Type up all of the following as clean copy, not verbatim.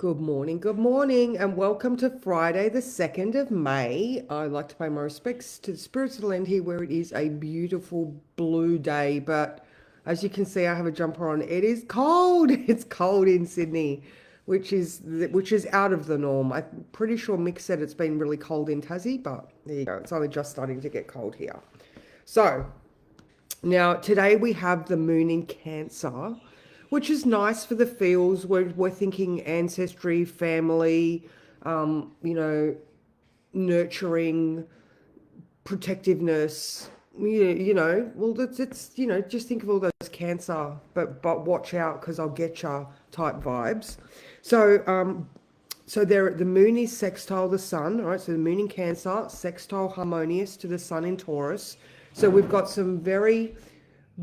good morning, and welcome to Friday, the 2nd of May. I'd like to pay my respects to the spirits of the land here, where it is a beautiful blue day. But as you can see, I have a jumper on. It is cold. It's cold in Sydney, which is out of the norm. I'm pretty sure Mick said it's been really cold in Tassie, but there you go. It's only just starting to get cold here. So now, today we have the moon in Cancer, which is nice for the feels. We're thinking ancestry, family, you know, nurturing, protectiveness. Well, just think of all those Cancer, but watch out because I'll get ya type vibes. So there, the moon is sextile the sun. All right, so the moon in Cancer, sextile harmonious to the sun in Taurus. So we've got some very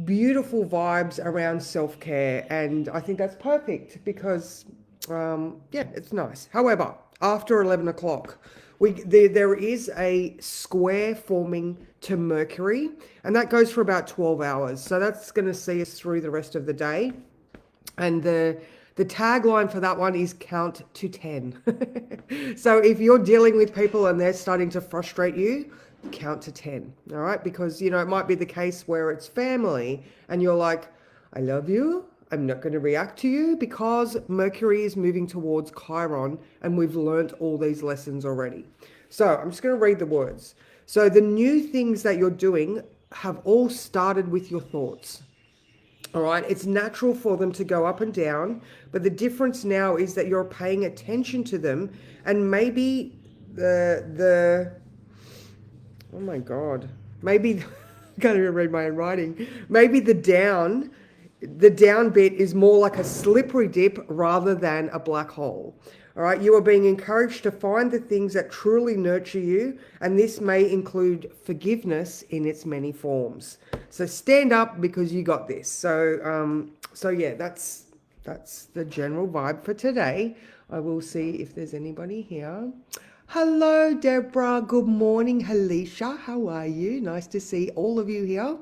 beautiful vibes around self-care, and I think that's perfect because yeah, it's nice. However, after 11 o'clock, there is a square forming to Mercury, and that goes for about 12 hours, so that's going to see us through the rest of the day. And the tagline for that one is count to 10. So if you're dealing with people and they're starting to frustrate you, count to 10. All right, because it might be the case where it's family and you're like, I love you, I'm not going to react to you, because Mercury is moving towards Chiron and we've learnt all these lessons already. So I'm just going to read the words. So the new things that you're doing have all started with your thoughts. All right, it's natural for them to go up and down, but the difference now is that you're paying attention to them, and maybe the oh my God, maybe I can't even read my own writing. Maybe the down bit is more like a slippery dip rather than a black hole. All right, you are being encouraged to find the things that truly nurture you, and this may include forgiveness in its many forms. So stand up because you got this. So yeah, that's the general vibe for today. I will see if there's anybody here. Hello, Deborah. Good morning, Halisha. How are you? Nice to see all of you here.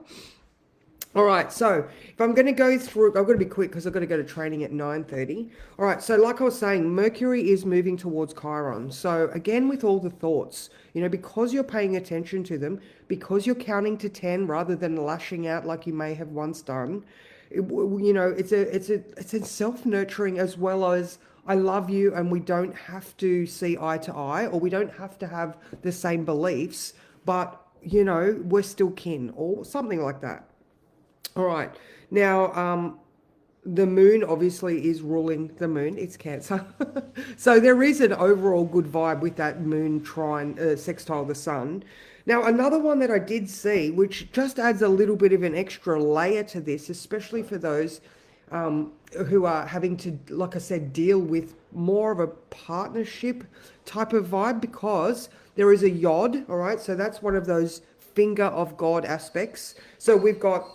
All right, so if I'm going to go through, I've got to be quick because I've got to go to training at 9:30. All right, so like I was saying, Mercury is moving towards Chiron. So again, with all the thoughts, because you're paying attention to them, because you're counting to 10 rather than lashing out like you may have once done, it's a self-nurturing, as well as I love you and we don't have to see eye to eye, or we don't have to have the same beliefs, but we're still kin, or something like that. All right. Now, the moon obviously is ruling the moon. It's Cancer. So there is an overall good vibe with that moon trine, sextile the sun. Now, another one that I did see, which just adds a little bit of an extra layer to this, especially for those who are having to, like I said, deal with more of a partnership type of vibe, because there is a yod. All right. So that's one of those finger of God aspects. So we've got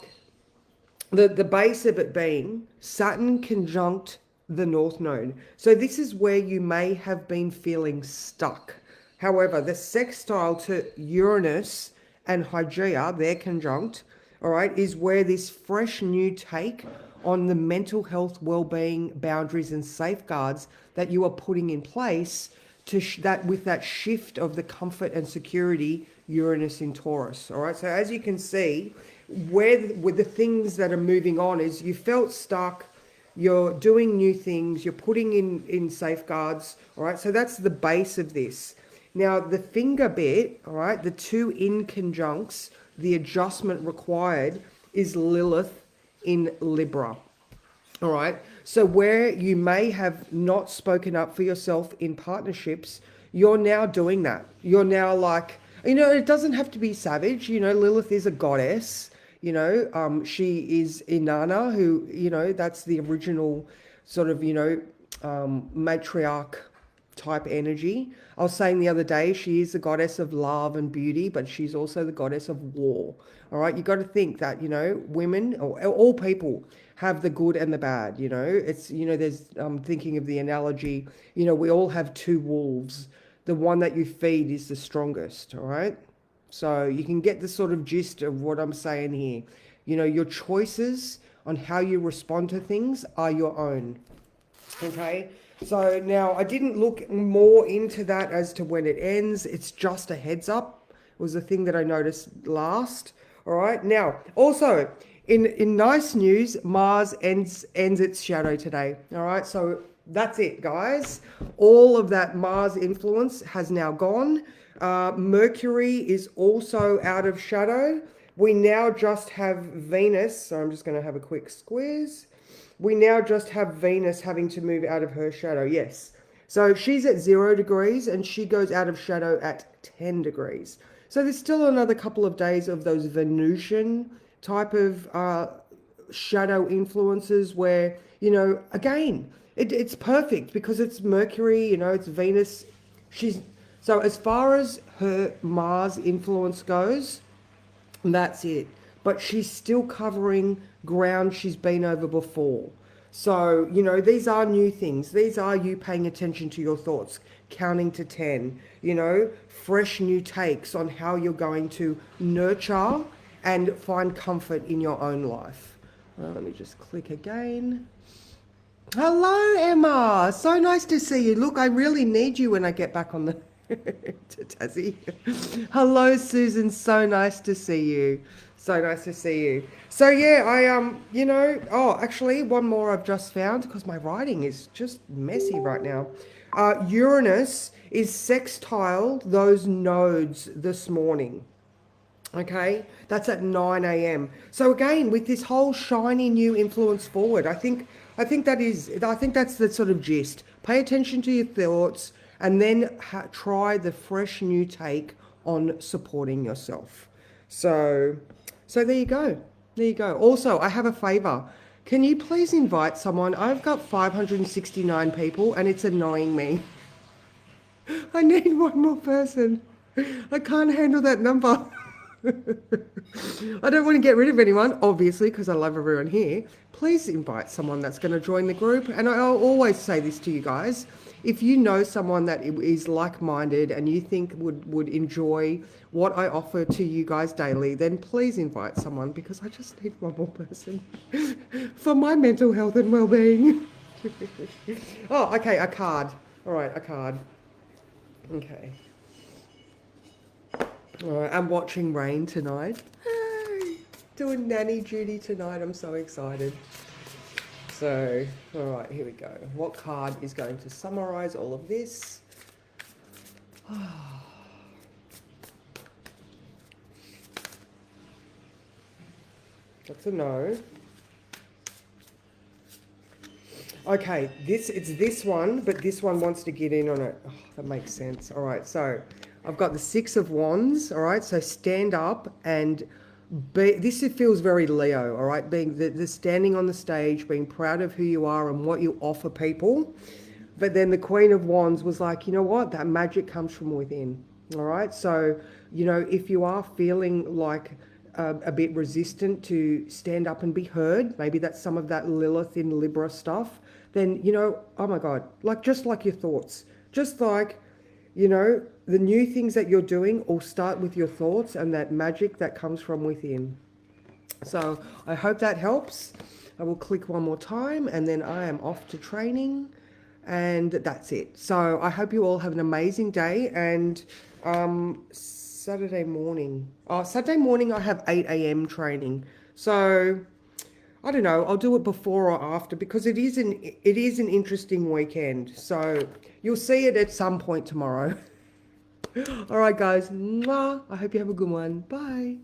the base of it being Saturn conjunct the North Node. So this is where you may have been feeling stuck. However, the sextile to Uranus and Hygeia, they're conjunct, all right, is where this fresh new take on the mental health, well-being, boundaries and safeguards that you are putting in place with that shift of the comfort and security, Uranus in Taurus. All right, so as you can see, with the things that are moving on is you felt stuck, you're doing new things, you're putting in safeguards. All right, so that's the base of this. Now the finger bit, all right, the two in conjuncts, the adjustment required is Lilith in Libra. All right, so where you may have not spoken up for yourself in partnerships, you're now doing that. You're now like, it doesn't have to be savage. Lilith is a goddess. She is Inanna, who, that's the original sort of, matriarch type energy. I was saying the other day, she is the goddess of love and beauty, but she's also the goddess of war. All right, you got to think that, women, or all people, have the good and the bad. It's, there's, thinking of the analogy, we all have two wolves. The one that you feed is the strongest. All right. So you can get the sort of gist of what I'm saying here. Your choices on how you respond to things are your own. Okay. So now I didn't look more into that as to when it ends. It's just a heads up. Was the thing that I noticed last. All right. Now, also in nice news, Mars ends its shadow today. All right. So that's it, guys. All of that Mars influence has now gone. Mercury is also out of shadow. We now just have Venus. So I'm just going to have a quick squeeze. We now just have Venus having to move out of her shadow. Yes. So she's at 0 degrees and she goes out of shadow at 10 degrees. So there's still another couple of days of those Venusian type of shadow influences where, again, it's perfect because it's Mercury, it's Venus. So as far as her Mars influence goes, that's it. But she's still covering ground she's been over before. So, these are new things. These are you paying attention to your thoughts, counting to 10, fresh new takes on how you're going to nurture and find comfort in your own life. Let me just click again. Hello, Emma. So nice to see you. Look, I really need you when I get back on the to Tassie. Hello, Susan. So nice to see you. So nice to see you. So yeah, actually one more I've just found because my writing is just messy right now. Uranus is sextiled those nodes this morning. Okay, that's at 9 a.m. So again, with this whole shiny new influence forward, I think that's the sort of gist. Pay attention to your thoughts and then try the fresh new take on supporting yourself. So there you go. There you go. Also, I have a favor. Can you please invite someone? I've got 569 people and it's annoying me. I need one more person. I can't handle that number. I don't want to get rid of anyone, obviously, because I love everyone here. Please invite someone that's going to join the group. And I'll always say this to you guys. If you know someone that is like-minded and you think would enjoy what I offer to you guys daily, then please invite someone because I just need one more person for my mental health and well-being. Oh, okay, a card. All right, a card. Okay. All right, I'm watching Rain tonight. Hey, doing nanny duty tonight. I'm so excited. So, all right, here we go. What card is going to summarize all of this? That's a no. Okay, it's this one, but this one wants to get in on it. Oh, that makes sense. All right, so I've got the 6 of Wands. All right, so stand up and this feels very Leo. All right, being the standing on the stage, being proud of who you are and what you offer people. But then the Queen of Wands was like, you know what? That magic comes from within. All right, so if you are feeling like a bit resistant to stand up and be heard, maybe that's some of that Lilith in Libra stuff, then, oh my God, just like your thoughts, just like, the new things that you're doing all start with your thoughts and that magic that comes from within. So I hope that helps. I will click one more time and then I am off to training and that's it. So I hope you all have an amazing day and Saturday morning I have 8 a.m. training. So I don't know, I'll do it before or after because it is an interesting weekend. So you'll see it at some point tomorrow. All right, guys. Mwah. I hope you have a good one. Bye.